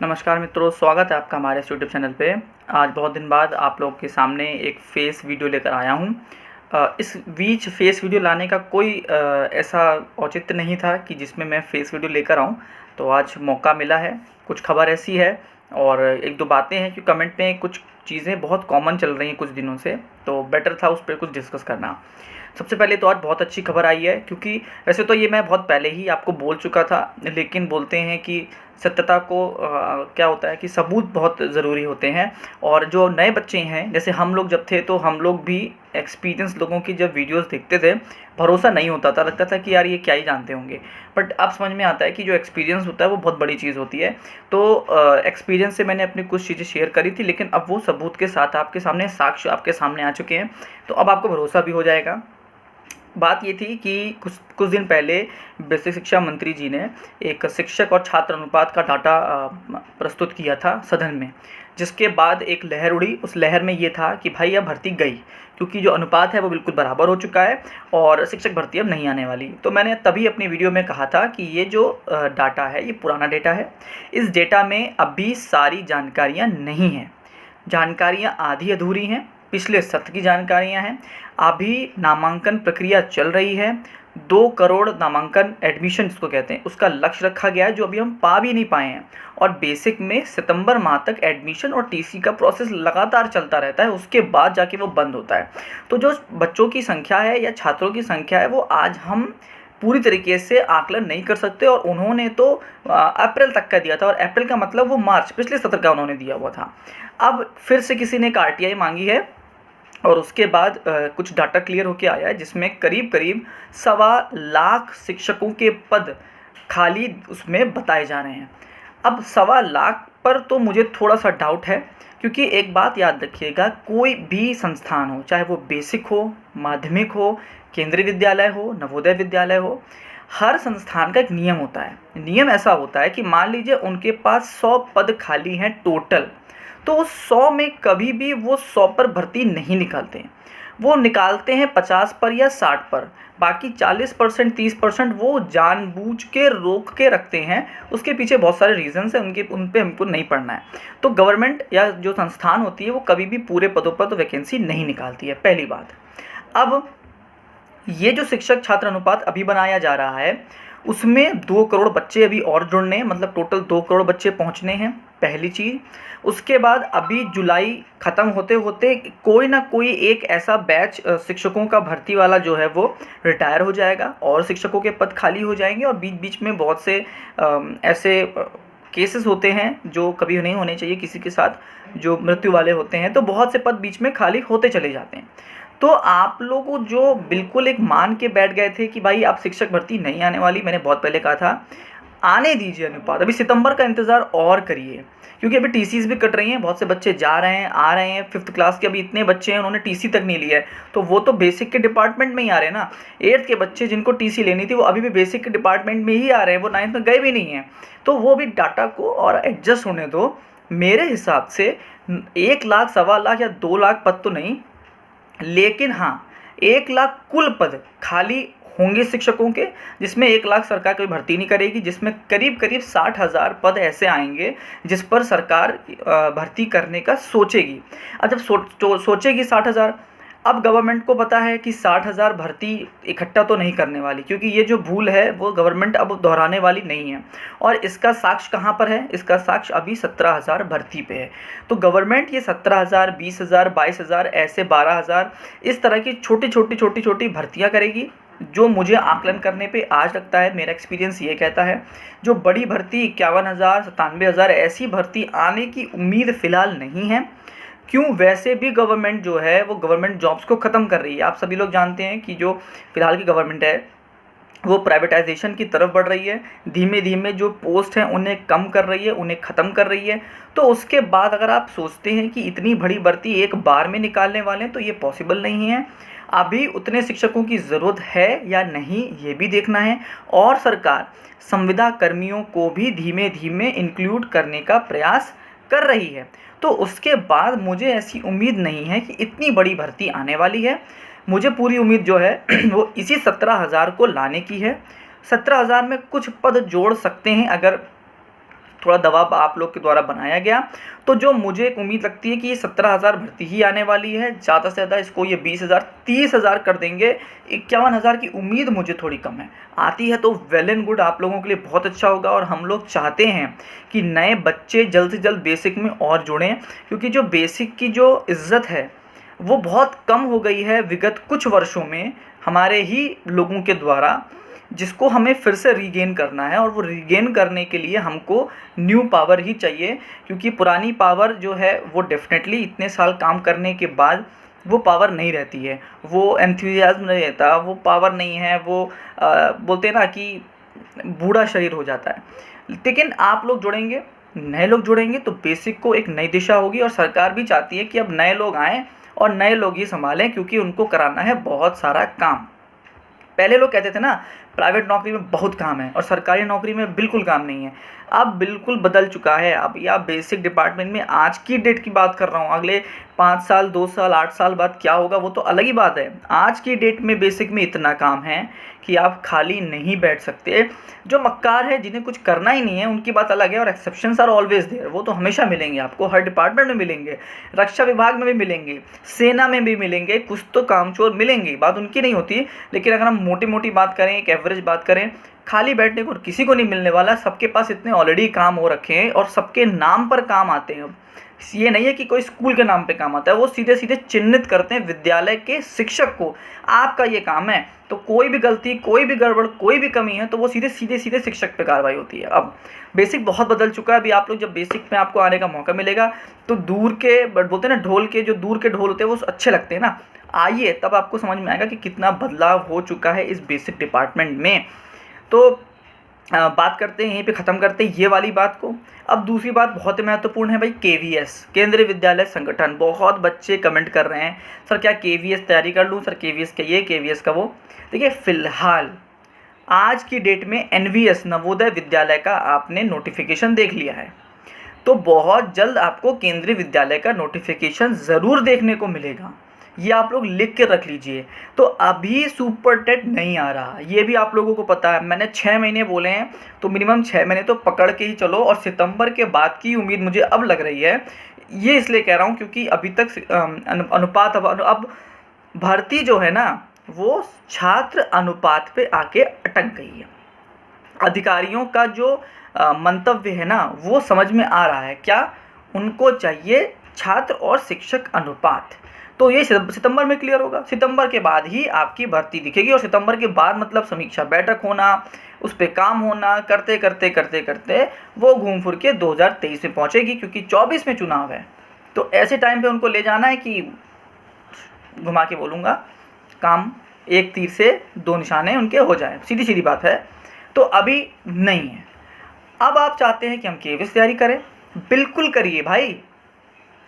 नमस्कार मित्रों, स्वागत है आपका हमारे इस यूट्यूब चैनल पे। आज बहुत दिन बाद आप लोग के सामने एक फेस वीडियो लेकर आया हूँ। इस बीच फेस वीडियो लाने का कोई ऐसा औचित्य नहीं था कि जिसमें मैं फेस वीडियो लेकर आऊँ, तो आज मौका मिला है। कुछ खबर ऐसी है और एक दो बातें हैं कि कमेंट में कुछ चीज़ें बहुत कॉमन चल रही हैं कुछ दिनों से, तो बेटर था उस पर कुछ डिस्कस करना। सबसे पहले तो आज बहुत अच्छी खबर आई है, क्योंकि वैसे तो ये मैं बहुत पहले ही आपको बोल चुका था, लेकिन बोलते हैं कि सत्यता को क्या होता है कि सबूत बहुत ज़रूरी होते हैं। और जो नए बच्चे हैं, जैसे हम लोग जब थे तो हम लोग भी एक्सपीरियंस लोगों की जब वीडियोस देखते थे, भरोसा नहीं होता था, लगता था कि यार ये क्या ही जानते होंगे। बट अब समझ में आता है कि जो एक्सपीरियंस होता है वो बहुत बड़ी चीज़ होती है। तो एक्सपीरियंस से मैंने अपनी कुछ चीज़ें शेयर करी थी, लेकिन अब वो सबूत के साथ आपके सामने, साक्ष्य आपके सामने आ चुके हैं, तो अब आपको भरोसा भी हो जाएगा। बात ये थी कि कुछ कुछ दिन पहले बेसिक शिक्षा मंत्री जी ने एक शिक्षक और छात्र अनुपात का डाटा प्रस्तुत किया था सदन में, जिसके बाद एक लहर उड़ी। उस लहर में ये था कि भाई अब भर्ती गई, क्योंकि जो अनुपात है वो बिल्कुल बराबर हो चुका है और शिक्षक भर्ती अब नहीं आने वाली। तो मैंने तभी अपनी वीडियो में कहा था कि ये जो डाटा है ये पुराना डेटा है। इस डेटा में अभी सारी जानकारियाँ नहीं हैं, जानकारियाँ आधी अधूरी हैं, पिछले सत्र की जानकारियाँ हैं। अभी नामांकन प्रक्रिया चल रही है। 2 करोड़ नामांकन, एडमिशन जिसको कहते हैं, उसका लक्ष्य रखा गया है, जो अभी हम पा भी नहीं पाए हैं। और बेसिक में सितंबर माह तक एडमिशन और टीसी का प्रोसेस लगातार चलता रहता है, उसके बाद जाके वो बंद होता है। तो जो बच्चों की संख्या है या छात्रों की संख्या है, वो आज हम पूरी तरीके से आकलन नहीं कर सकते। और उन्होंने तो अप्रैल तक का दिया था, और अप्रैल का मतलब वो मार्च पिछले सत्र का उन्होंने दिया हुआ था। अब फिर से किसी ने एक आरटीआई मांगी है, और उसके बाद कुछ डाटा क्लियर होके आया है, जिसमें करीब करीब 1.25 लाख शिक्षकों के पद खाली उसमें बताए जा रहे हैं। अब 1.25 लाख पर तो मुझे थोड़ा सा डाउट है, क्योंकि एक बात याद रखिएगा, कोई भी संस्थान हो, चाहे वो बेसिक हो, माध्यमिक हो, केंद्रीय विद्यालय हो, नवोदय विद्यालय हो, हर संस्थान का एक नियम होता है। नियम ऐसा होता है कि मान लीजिए उनके पास 100 पद खाली हैं टोटल, तो उस 100 में कभी भी वो 100 पर भर्ती नहीं निकालते हैं। वो निकालते हैं 50 पर या 60 पर। बाकी 40%, 30% वो जानबूझ के रोक के रखते हैं। उसके पीछे बहुत सारे रीजंस हैं, उन पे हमको नहीं पढ़ना है। तो गवर्नमेंट या जो संस्थान होती है वो कभी भी पूरे पदों पर तो वैकेंसी नहीं निकालती है, पहली बात। अब ये जो शिक्षक छात्र अनुपात अभी बनाया जा रहा है, उसमें 2 करोड़ बच्चे अभी और जुड़ने हैं, मतलब टोटल 2 करोड़ बच्चे पहुंचने हैं, पहली चीज़। उसके बाद अभी जुलाई ख़त्म होते होते कोई ना कोई एक ऐसा बैच शिक्षकों का भर्ती वाला जो है वो रिटायर हो जाएगा, और शिक्षकों के पद खाली हो जाएंगे। और बीच बीच में बहुत से ऐसे केसेस होते हैं जो कभी नहीं होने चाहिए किसी के साथ, जो मृत्यु वाले होते हैं, तो बहुत से पद बीच में खाली होते चले जाते हैं। तो आप लोग जो बिल्कुल एक मान के बैठ गए थे कि भाई आप शिक्षक भर्ती नहीं आने वाली, मैंने बहुत पहले कहा था, आने दीजिए अनुपात। अभी सितंबर का इंतज़ार और करिए, क्योंकि अभी टीसीज भी कट रही हैं, बहुत से बच्चे जा रहे हैं, आ रहे हैं। 5th क्लास के अभी इतने बच्चे हैं उन्होंने टीसी तक नहीं लिया है, तो वो तो बेसिक के डिपार्टमेंट में ही आ रहे हैं ना। 8th के बच्चे जिनको टीसी लेनी थी वो अभी भी बेसिक के डिपार्टमेंट में ही आ रहे हैं, वो 9th में गए भी नहीं हैं। तो वो भी डाटा को और एडजस्ट होने दो। मेरे हिसाब से 1 लाख, 1.25 लाख या 2 लाख पद तो नहीं, लेकिन हाँ 1 लाख कुल पद खाली होंगे शिक्षकों के, जिसमें 1 लाख सरकार कोई भर्ती नहीं करेगी, जिसमें करीब करीब 60,000 पद ऐसे आएंगे जिस पर सरकार भर्ती करने का सोचेगी। अब जब सोचेगी 60,000, अब गवर्नमेंट को पता है कि 60,000 भर्ती इकट्ठा तो नहीं करने वाली, क्योंकि ये जो भूल है वो गवर्नमेंट अब दोहराने वाली नहीं है। और इसका साक्ष्य कहाँ पर है? इसका साक्ष्य अभी 17,000 भर्ती पे है। तो गवर्नमेंट ये 17,000, 20,000, 22,000, ऐसे 12,000 इस तरह की छोटी छोटी भर्तियाँ करेगी, जो मुझे आकलन करने पे आज लगता है, मेरा एक्सपीरियंस ये कहता है। जो बड़ी भर्ती 51,000, 97,000 ऐसी भर्ती आने की उम्मीद फ़िलहाल नहीं है। क्यों? वैसे भी गवर्नमेंट जो है वो गवर्नमेंट जॉब्स को ख़त्म कर रही है। आप सभी लोग जानते हैं कि जो फ़िलहाल की गवर्नमेंट है वो प्राइवेटाइजेशन की तरफ बढ़ रही है। धीमे धीमे जो पोस्ट हैं उन्हें कम कर रही है, उन्हें ख़त्म कर रही है। तो उसके बाद अगर आप सोचते हैं कि इतनी बड़ी भर्ती एक बार में निकालने वाले हैं, तो ये पॉसिबल नहीं है। अभी उतने शिक्षकों की ज़रूरत है या नहीं, ये भी देखना है। और सरकार संविदा कर्मियों को भी धीमे धीमे इंक्लूड करने का प्रयास कर रही है। तो उसके बाद मुझे ऐसी उम्मीद नहीं है कि इतनी बड़ी भर्ती आने वाली है। मुझे पूरी उम्मीद जो है वो इसी 17,000 को लाने की है। 17,000 में कुछ पद जोड़ सकते हैं अगर थोड़ा दबाव आप लोग के द्वारा बनाया गया। तो जो मुझे एक उम्मीद लगती है कि ये 17,000 भर्ती ही आने वाली है, ज़्यादा से ज़्यादा इसको ये 20,000 30,000 कर देंगे। 51,000 की उम्मीद मुझे थोड़ी कम है। आती है तो वेल एंड गुड, आप लोगों के लिए बहुत अच्छा होगा। और हम लोग चाहते हैं कि नए बच्चे जल्द से जल्द बेसिक में और जुड़ें, क्योंकि जो बेसिक की जो इज़्ज़त है वो बहुत कम हो गई है विगत कुछ वर्षों में हमारे ही लोगों के द्वारा, जिसको हमें फिर से रीगेन करना है। और वो रीगेन करने के लिए हमको न्यू पावर ही चाहिए, क्योंकि पुरानी पावर जो है वो डेफिनेटली इतने साल काम करने के बाद वो पावर नहीं रहती है, वो एंथुसियाज्म नहीं रहता, वो पावर नहीं है, वो बोलते हैं ना कि बूढ़ा शरीर हो जाता है। लेकिन आप लोग जुड़ेंगे, नए लोग जुड़ेंगे तो बेसिक को एक नई दिशा होगी। और सरकार भी चाहती है कि अब नए लोग आएँ और नए लोग ही संभालें, क्योंकि उनको कराना है बहुत सारा काम। पहले लोग कहते थे ना प्राइवेट नौकरी में बहुत काम है और सरकारी नौकरी में बिल्कुल काम नहीं है। अब बिल्कुल बदल चुका है। अब या बेसिक डिपार्टमेंट में आज की डेट की बात कर रहा हूँ, अगले 5 साल 2 साल 8 साल बाद क्या होगा वो तो अलग ही बात है। आज की डेट में बेसिक में इतना काम है कि आप खाली नहीं बैठ सकते। जो मक्कार है जिन्हें कुछ करना ही नहीं है उनकी बात अलग है, और एक्सेप्शंस आर ऑलवेज देयर, वो तो हमेशा मिलेंगे आपको, हर डिपार्टमेंट में मिलेंगे, रक्षा विभाग में भी मिलेंगे, सेना में भी मिलेंगे, कुछ तो कामचोर मिलेंगे, बात उनकी नहीं होती। लेकिन अगर हम मोटी मोटी बात करें, एक एवरेज बात करें, खाली बैठने को किसी को नहीं मिलने वाला। सबके पास इतने ऑलरेडी काम हो रखे हैं और सबके नाम पर काम आते हैं। ये नहीं है कि कोई स्कूल के नाम पे काम आता है, वो सीधे सीधे चिन्हित करते हैं विद्यालय के शिक्षक को, आपका ये काम है। तो कोई भी गलती, कोई भी गड़बड़, कोई भी कमी है तो वो सीधे शिक्षक पे कार्रवाई होती है। अब बेसिक बहुत बदल चुका है। अभी आप लोग जब बेसिक में आपको आने का मौका मिलेगा तो दूर के बोलते हैं ना ढोल के, जो दूर के ढोल होते हैं वो अच्छे लगते हैं ना, आइए तब आपको समझ में आएगा कि कितना बदलाव हो चुका है इस बेसिक डिपार्टमेंट में। तो बात करते हैं, यहीं पे ख़त्म करते हैं ये वाली बात को। अब दूसरी बात बहुत ही महत्वपूर्ण है भाई, केवीएस, केंद्रीय विद्यालय संगठन। बहुत बच्चे कमेंट कर रहे हैं सर क्या केवीएस तैयारी कर लूँ, सर केवीएस का ये, केवीएस का वो। देखिए फ़िलहाल आज की डेट में एनवीएस, नवोदय विद्यालय का आपने नोटिफिकेशन देख लिया है, तो बहुत जल्द आपको केंद्रीय विद्यालय का नोटिफिकेशन ज़रूर देखने को मिलेगा। ये आप लोग लिख के रख लीजिए। तो अभी सुपर टेट नहीं आ रहा, ये भी आप लोगों को पता है। मैंने 6 महीने बोले हैं तो मिनिमम 6 महीने तो पकड़ के ही चलो, और सितंबर के बाद की उम्मीद मुझे अब लग रही है। ये इसलिए कह रहा हूँ क्योंकि अभी तक अनुपात अब भर्ती जो है ना वो छात्र अनुपात पे आके अटक गई है। अधिकारियों का जो मंतव्य है ना वो समझ में आ रहा है, क्या उनको चाहिए छात्र और शिक्षक अनुपात। तो ये सितंबर में क्लियर होगा, सितंबर के बाद ही आपकी भर्ती दिखेगी। और सितंबर के बाद मतलब समीक्षा बैठक होना, उस पर काम होना, करते करते करते करते वो घूम फिर के 2023 में पहुंचेगी, क्योंकि 24 में चुनाव है। तो ऐसे टाइम पे उनको ले जाना है कि घुमा के बोलूँगा, काम एक तीर से 2 निशाने उनके हो जाए, सीधी सीधी बात है। तो अभी नहीं है। अब आप चाहते हैं कि हम केवीएस तैयारी करें, बिल्कुल करिए भाई।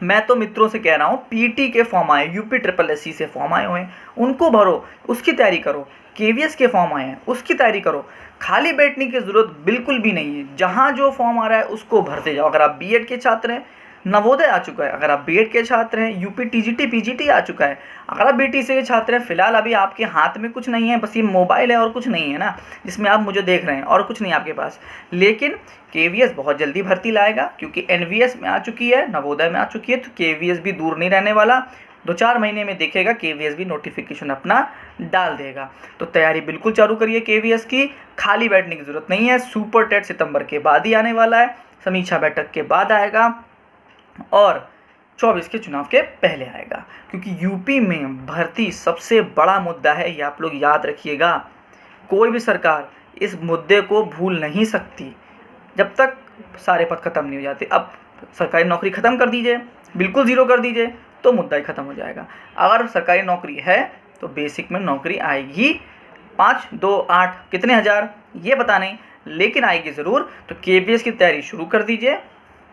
मैं तो मित्रों से कह रहा हूँ पीटी के फॉर्म आए, यूपी ट्रिपल एससी से फॉर्म आए हुए हैं, उनको भरो, उसकी तैयारी करो। केवीएस के फॉर्म आए हैं, उसकी तैयारी करो। खाली बैठने की ज़रूरत बिल्कुल भी नहीं है। जहाँ जो फॉर्म आ रहा है उसको भरते जाओ। अगर आप बीएड के छात्र हैं, नवोदय आ चुका है। अगर आप बीएड के छात्र हैं, यूपी टीजीटी पीजीटी आ चुका है। अगर आप बीटीसी के छात्र हैं, फिलहाल अभी आपके हाथ में कुछ नहीं है, बस ये मोबाइल है और कुछ नहीं है ना, जिसमें आप मुझे देख रहे हैं, और कुछ नहीं आपके पास। लेकिन केवीएस बहुत जल्दी भर्ती लाएगा, क्योंकि एनवीएस में आ चुकी है, नवोदय में आ चुकी है, तो केवीएस भी दूर नहीं रहने वाला। 2-4 महीने में देखेगा केवीएस भी नोटिफिकेशन अपना डाल देगा। तो तैयारी बिल्कुल चालू करिए केवीएस की, खाली बैठने की ज़रूरत नहीं है। सुपर टेट सितंबर के बाद ही आने वाला है, समीक्षा बैठक के बाद आएगा, और 24 के चुनाव के पहले आएगा। क्योंकि यूपी में भर्ती सबसे बड़ा मुद्दा है, ये आप लोग याद रखिएगा। कोई भी सरकार इस मुद्दे को भूल नहीं सकती जब तक सारे पद ख़त्म नहीं हो जाते। अब सरकारी नौकरी ख़त्म कर दीजिए, बिल्कुल ज़ीरो कर दीजिए, तो मुद्दा ही ख़त्म हो जाएगा। अगर सरकारी नौकरी है तो बेसिक में नौकरी आएगी, 5, 2, 8 कितने हज़ार ये पता नहीं, लेकिन आएगी ज़रूर। तो केवीएस की तैयारी शुरू कर दीजिए,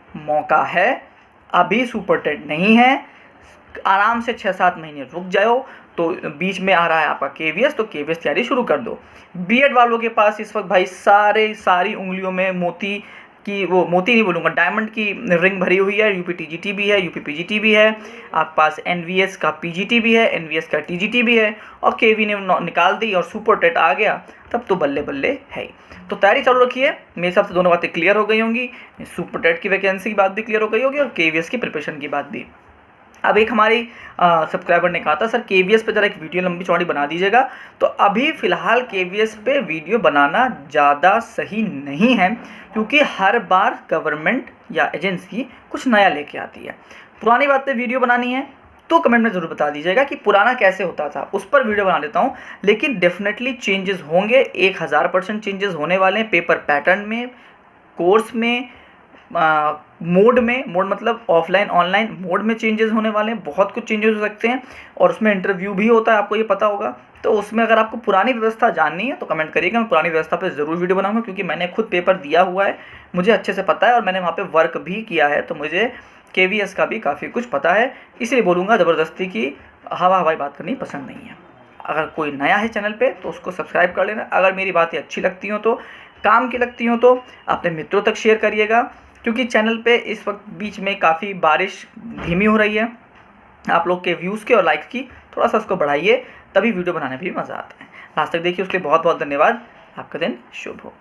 मौका है। अभी सुपर टेट नहीं है, आराम से 6-7 महीने रुक जाओ। तो बीच में आ रहा है आपका केवीएस, तो केवीएस तैयारी शुरू कर दो। बीएड वालों के पास इस वक्त भाई सारी उंगलियों में मोती कि वो मोती नहीं बोलूँगा, डायमंड की रिंग भरी हुई है। यूपी टीजीटी भी है, यूपी पीजीटी भी है, आपके पास एनवीएस का पीजीटी भी है, एनवीएस का टीजीटी भी है, और केवी ने निकाल दी और सुपर टेट आ गया, तब तो बल्ले बल्ले है ही। तो तैयारी चालू रखिए। मेरे हिसाब से दोनों बातें क्लियर हो गई होंगी, सुपर टेट की वैकेंसी की बात भी क्लियर हो गई होगी और केवीएस की प्रिपरेशन की बात भी। अब एक हमारी सब्सक्राइबर ने कहा था सर केवीएस पे ज़रा एक वीडियो लंबी चौड़ी बना दीजिएगा। तो अभी फ़िलहाल केवीएस पे वीडियो बनाना ज़्यादा सही नहीं है, क्योंकि हर बार गवर्नमेंट या एजेंसी कुछ नया लेके आती है। पुरानी बात पे वीडियो बनानी है तो कमेंट में ज़रूर बता दीजिएगा कि पुराना कैसे होता था, उस पर वीडियो बना लेता हूँ। लेकिन डेफिनेटली चेंजेस होंगे, 1000% चेंजेस होने वाले हैं। पेपर पैटर्न में, कोर्स में, मोड में, मोड मतलब ऑफलाइन ऑनलाइन मोड में चेंजेस होने वाले हैं। बहुत कुछ चेंजेस हो सकते हैं और उसमें इंटरव्यू भी होता है, आपको ये पता होगा। तो उसमें अगर आपको पुरानी व्यवस्था जाननी है तो कमेंट करिएगा, मैं पुरानी व्यवस्था पे ज़रूर वीडियो बनाऊंगा, क्योंकि मैंने खुद पेपर दिया हुआ है, मुझे अच्छे से पता है और मैंने वहाँ पे वर्क भी किया है, तो मुझे केवीएस का भी काफ़ी कुछ पता है। इसलिए बोलूँगा, ज़बरदस्ती की हवाई बात करनी पसंद नहीं है। अगर कोई नया है चैनल पे तो उसको सब्सक्राइब कर लेना। अगर मेरी बातें अच्छी लगती हो, तो काम की लगती हो, तो अपने मित्रों तक शेयर करिएगा, क्योंकि चैनल पे इस वक्त बीच में काफ़ी बारिश धीमी हो रही है। आप लोग के व्यूज़ के और लाइक की थोड़ा सा उसको बढ़ाइए, तभी वीडियो बनाने में भी मज़ा आता है। लास्ट तक देखिए, उसके लिए बहुत बहुत धन्यवाद। आपका दिन शुभ हो।